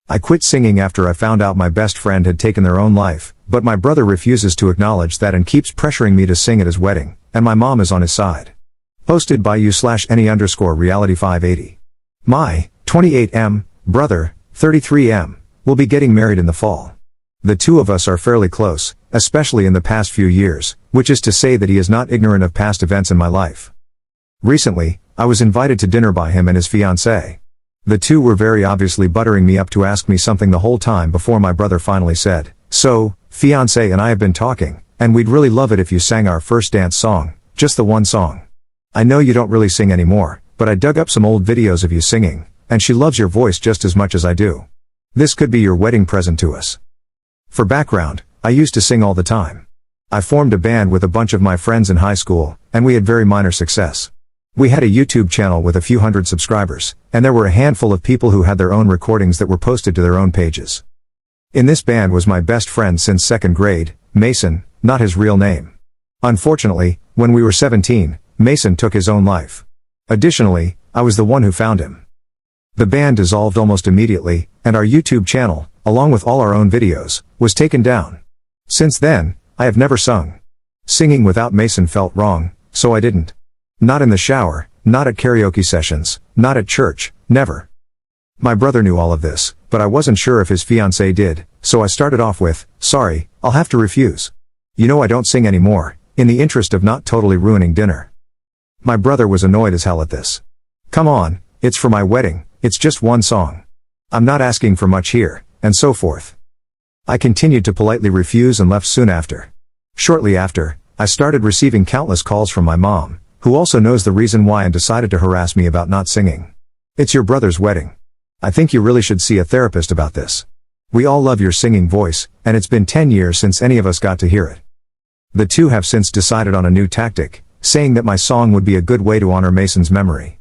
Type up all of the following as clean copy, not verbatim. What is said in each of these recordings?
I quit singing after I found out my best friend had taken their own life, but my brother refuses to acknowledge that and keeps pressuring me to sing at his wedding, and my mom is on his side. Posted by u/any_reality580. My 28M brother, 33M, will be getting married in the fall. The two of us are fairly close, especially in the past few years, which is to say that he is not ignorant of past events in my life. Recently, I was invited to dinner by him and his fiancée. The two were very obviously buttering me up to ask me something the whole time before my brother finally said, "So, fiancé and I have been talking, and we'd really love it if you sang our first dance song, just the one song. I know you don't really sing anymore, but I dug up some old videos of you singing, and she loves your voice just as much as I do. This could be your wedding present to us." For background, I used to sing all the time. I formed a band with a bunch of my friends in high school, and we had very minor success. We had a YouTube channel with a few hundred subscribers, and there were a handful of people who had their own recordings that were posted to their own pages. In this band was my best friend since second grade, Mason, not his real name. Unfortunately, when we were 17, Mason took his own life. Additionally, I was the one who found him. The band dissolved almost immediately, and our YouTube channel, along with all our own videos, was taken down. Since then, I have never sung. Singing without Mason felt wrong, so I didn't. Not in the shower, not at karaoke sessions, not at church, never. My brother knew all of this, but I wasn't sure if his fiancée did, so I started off with, "Sorry, I'll have to refuse. You know I don't sing anymore," in the interest of not totally ruining dinner. My brother was annoyed as hell at this. "Come on, it's for my wedding, it's just one song. I'm not asking for much here," and so forth. I continued to politely refuse and left soon after. Shortly after, I started receiving countless calls from my mom, who also knows the reason why and decided to harass me about not singing. "It's your brother's wedding. I think you really should see a therapist about this. We all love your singing voice, and it's been 10 years since any of us got to hear it." The two have since decided on a new tactic, saying that my song would be a good way to honor Mason's memory.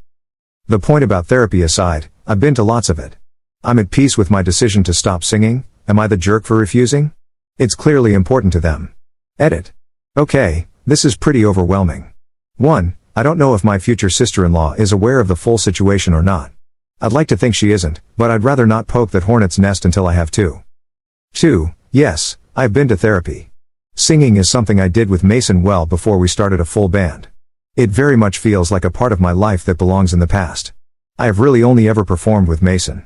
The point about therapy aside, I've been to lots of it. I'm at peace with my decision to stop singing. Am I the jerk for refusing? It's clearly important to them. Edit. Okay, this is pretty overwhelming. 1. I don't know if my future sister-in-law is aware of the full situation or not. I'd like to think she isn't, but I'd rather not poke that hornet's nest until I have to. 2. Yes, I've been to therapy. Singing is something I did with Mason well before we started a full band. It very much feels like a part of my life that belongs in the past. I have really only ever performed with Mason.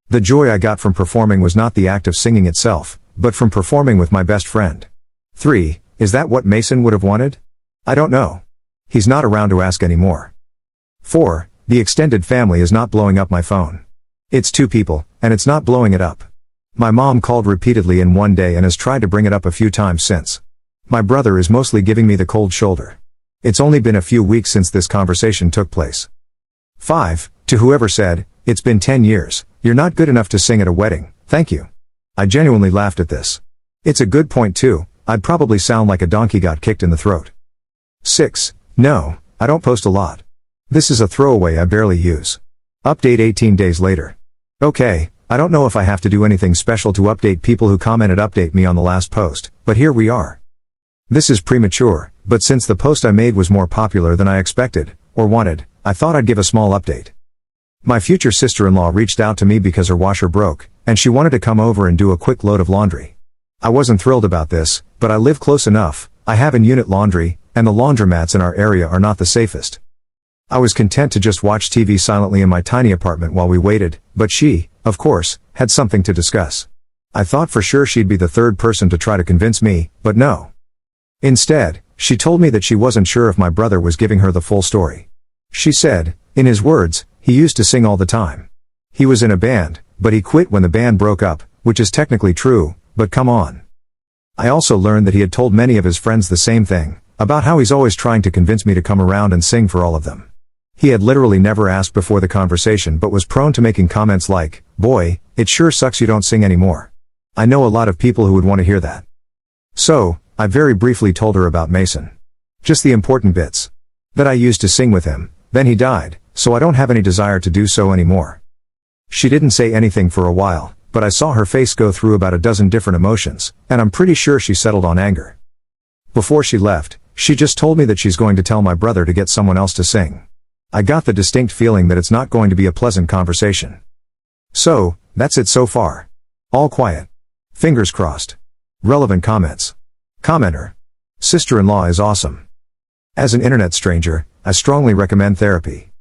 The joy I got from performing was not the act of singing itself, but from performing with my best friend. 3. Is that what Mason would have wanted? I don't know. He's not around to ask anymore. 4. The extended family is not blowing up my phone. It's 2 people, and it's not blowing it up. My mom called repeatedly in one day and has tried to bring it up a few times since. My brother is mostly giving me the cold shoulder. It's only been a few weeks since this conversation took place. 5. To whoever said, "It's been 10 years, you're not good enough to sing at a wedding, thank you." I genuinely laughed at this. It's a good point too, I'd probably sound like a donkey got kicked in the throat. 6. No, I don't post a lot. This is a throwaway I barely use. Update 18 days later. Okay, I don't know if I have to do anything special to update people who commented update me on the last post, but here we are. This is premature, but since the post I made was more popular than I expected, or wanted, I thought I'd give a small update. My future sister-in-law reached out to me because her washer broke, and she wanted to come over and do a quick load of laundry. I wasn't thrilled about this, but I live close enough, I have in-unit laundry, and the laundromats in our area are not the safest. I was content to just watch TV silently in my tiny apartment while we waited, but she, of course, had something to discuss. I thought for sure she'd be the third person to try to convince me, but no. Instead, she told me that she wasn't sure if my brother was giving her the full story. She said, in his words, he used to sing all the time. He was in a band, but he quit when the band broke up, which is technically true, but come on. I also learned that he had told many of his friends the same thing, about how he's always trying to convince me to come around and sing for all of them. He had literally never asked before the conversation but was prone to making comments like, "Boy, it sure sucks you don't sing anymore." I know a lot of people who would want to hear that. So, I very briefly told her about Mason. Just the important bits. That I used to sing with him, then he died, so I don't have any desire to do so anymore. She didn't say anything for a while, but I saw her face go through about a dozen different emotions, and I'm pretty sure she settled on anger. Before she left, she just told me that she's going to tell my brother to get someone else to sing. I got the distinct feeling that it's not going to be a pleasant conversation. So, that's it so far. All quiet. Fingers crossed. Relevant comments. Commenter. Sister-in-law is awesome. As an internet stranger, I strongly recommend therapy.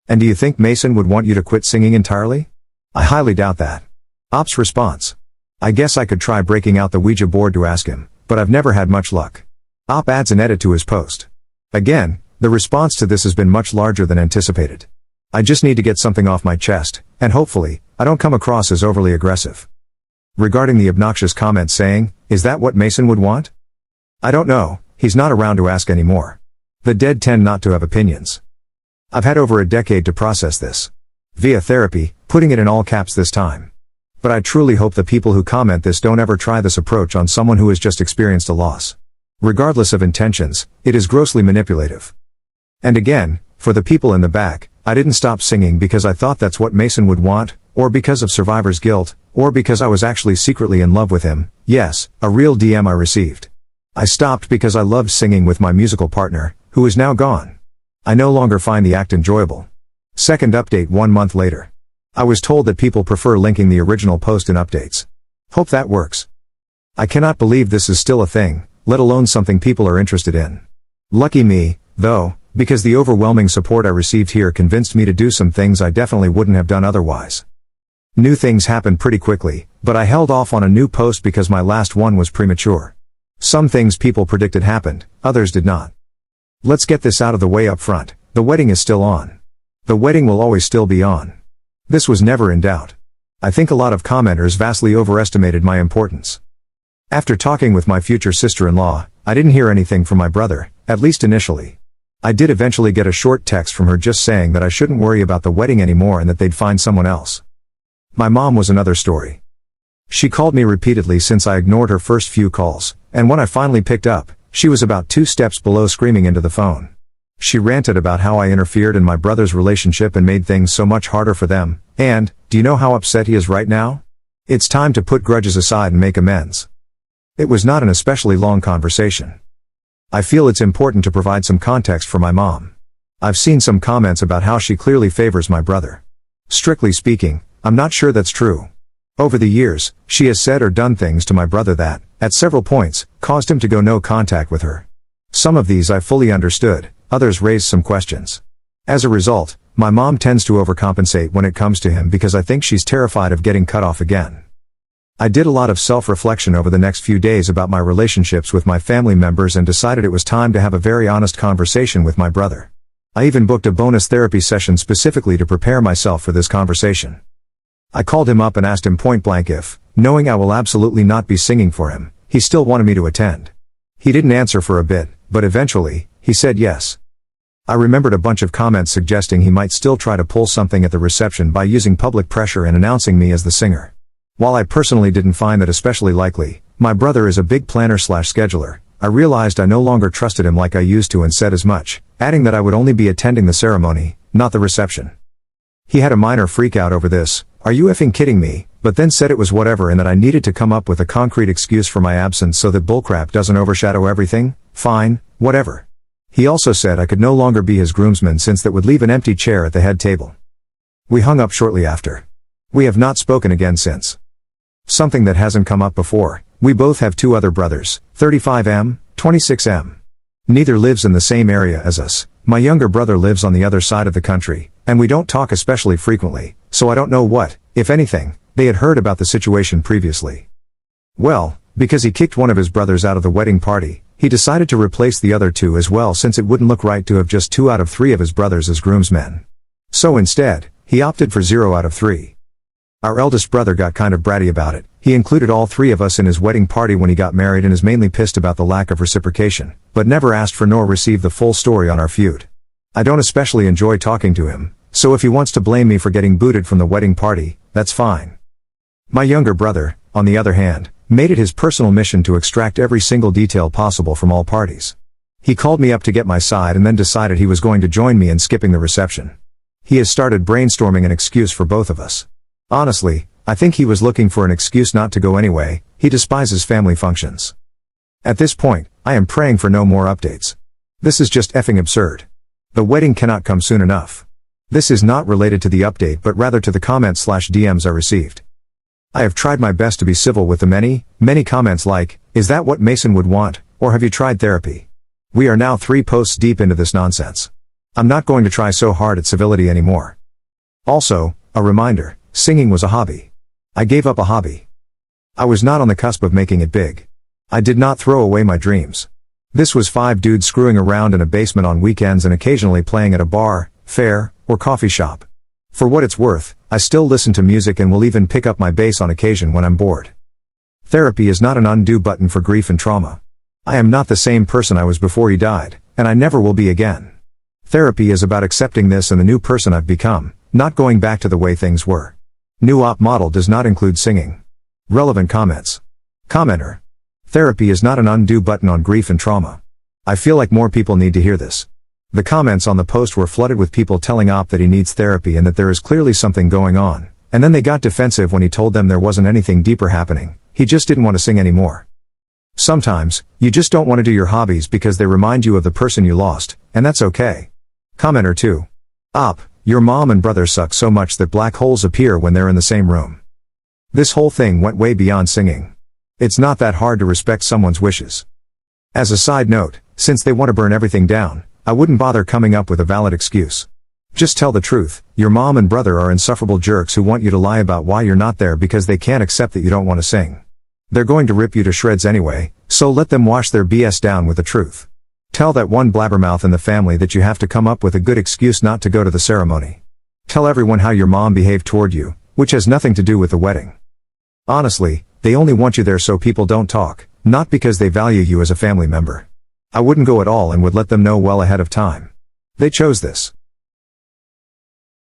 And do you think Mason would want you to quit singing entirely? I highly doubt that. Ops response. I guess I could try breaking out the Ouija board to ask him, but I've never had much luck. Op adds an edit to his post. Again, the response to this has been much larger than anticipated. I just need to get something off my chest, and hopefully, I don't come across as overly aggressive. Regarding the obnoxious comment saying, "Is that what Mason would want?" I don't know, he's not around to ask anymore. The dead tend not to have opinions. I've had over a decade to process this. Via therapy, putting it in all caps this time. But I truly hope the people who comment this don't ever try this approach on someone who has just experienced a loss. Regardless of intentions, it is grossly manipulative. And again, for the people in the back, I didn't stop singing because I thought that's what Mason would want, or because of survivor's guilt, or because I was actually secretly in love with him. Yes, a real DM I received. I stopped because I loved singing with my musical partner, who is now gone. I no longer find the act enjoyable. Second update 1 month later. I was told that people prefer linking the original post in updates. Hope that works. I cannot believe this is still a thing, let alone something people are interested in. Lucky me, though, because the overwhelming support I received here convinced me to do some things I definitely wouldn't have done otherwise. New things happened pretty quickly, but I held off on a new post because my last one was premature. Some things people predicted happened, others did not. Let's get this out of the way up front, the wedding is still on. The wedding will always still be on. This was never in doubt. I think a lot of commenters vastly overestimated my importance. After talking with my future sister-in-law, I didn't hear anything from my brother, at least initially. I did eventually get a short text from her just saying that I shouldn't worry about the wedding anymore and that they'd find someone else. My mom was another story. She called me repeatedly since I ignored her first few calls, and when I finally picked up, she was about 2 steps below screaming into the phone. She ranted about how I interfered in my brother's relationship and made things so much harder for them, and, do you know how upset he is right now? It's time to put grudges aside and make amends. It was not an especially long conversation. I feel it's important to provide some context for my mom. I've seen some comments about how she clearly favors my brother. Strictly speaking, I'm not sure that's true. Over the years, she has said or done things to my brother that, at several points, caused him to go no contact with her. Some of these I fully understood, others raised some questions. As a result, my mom tends to overcompensate when it comes to him because I think she's terrified of getting cut off again. I did a lot of self-reflection over the next few days about my relationships with my family members and decided it was time to have a very honest conversation with my brother. I even booked a bonus therapy session specifically to prepare myself for this conversation. I called him up and asked him point blank if, knowing I will absolutely not be singing for him, he still wanted me to attend. He didn't answer for a bit, but eventually, he said yes. I remembered a bunch of comments suggesting he might still try to pull something at the reception by using public pressure and announcing me as the singer. While I personally didn't find that especially likely, my brother is a big planner/scheduler, I realized I no longer trusted him like I used to and said as much, adding that I would only be attending the ceremony, not the reception. He had a minor freak out over this, "Are you effing kidding me?" but then said it was whatever and that I needed to come up with a concrete excuse for my absence so that bullcrap doesn't overshadow everything. Fine, whatever. He also said I could no longer be his groomsman since that would leave an empty chair at the head table. We hung up shortly after. We have not spoken again since. Something that hasn't come up before, we both have 2 other brothers, 35M, 26M. Neither lives in the same area as us. My younger brother lives on the other side of the country, and we don't talk especially frequently, so I don't know what, if anything, they had heard about the situation previously. Well, because he kicked one of his brothers out of the wedding party, he decided to replace the other 2 as well since it wouldn't look right to have just 2 out of 3 of his brothers as groomsmen. So instead, he opted for 0 out of 3. Our eldest brother got kind of bratty about it. He included all 3 of us in his wedding party when he got married and is mainly pissed about the lack of reciprocation, but never asked for nor received the full story on our feud. I don't especially enjoy talking to him, so if he wants to blame me for getting booted from the wedding party, that's fine. My younger brother, on the other hand, made it his personal mission to extract every single detail possible from all parties. He called me up to get my side and then decided he was going to join me in skipping the reception. He has started brainstorming an excuse for both of us. Honestly, I think he was looking for an excuse not to go anyway. He despises family functions. At this point, I am praying for no more updates. This is just effing absurd. The wedding cannot come soon enough. This is not related to the update but rather to the comments/DMs I received. I have tried my best to be civil with the many comments like, "Is that what Mason would want, or have you tried therapy?" We are now 3 posts deep into this nonsense. I'm not going to try so hard at civility anymore. Also, a reminder, singing was a hobby. I gave up a hobby. I was not on the cusp of making it big. I did not throw away my dreams. This was 5 dudes screwing around in a basement on weekends and occasionally playing at a bar, fair, or coffee shop. For what it's worth, I still listen to music and will even pick up my bass on occasion when I'm bored. Therapy is not an undo button for grief and trauma. I am not the same person I was before he died, and I never will be again. Therapy is about accepting this and the new person I've become, not going back to the way things were. New op model does not include singing. Relevant comments. Commenter. Therapy is not an undo button on grief and trauma. I feel like more people need to hear this. The comments on the post were flooded with people telling Op that he needs therapy and that there is clearly something going on, and then they got defensive when he told them there wasn't anything deeper happening, he just didn't want to sing anymore. Sometimes, you just don't want to do your hobbies because they remind you of the person you lost, and that's okay. Commenter 2. Op, your mom and brother suck so much that black holes appear when they're in the same room. This whole thing went way beyond singing. It's not that hard to respect someone's wishes. As a side note, since they want to burn everything down, I wouldn't bother coming up with a valid excuse. Just tell the truth, your mom and brother are insufferable jerks who want you to lie about why you're not there because they can't accept that you don't want to sing. They're going to rip you to shreds anyway, so let them wash their BS down with the truth. Tell that one blabbermouth in the family that you have to come up with a good excuse not to go to the ceremony. Tell everyone how your mom behaved toward you, which has nothing to do with the wedding. Honestly, they only want you there so people don't talk, not because they value you as a family member. I wouldn't go at all and would let them know well ahead of time. They chose this.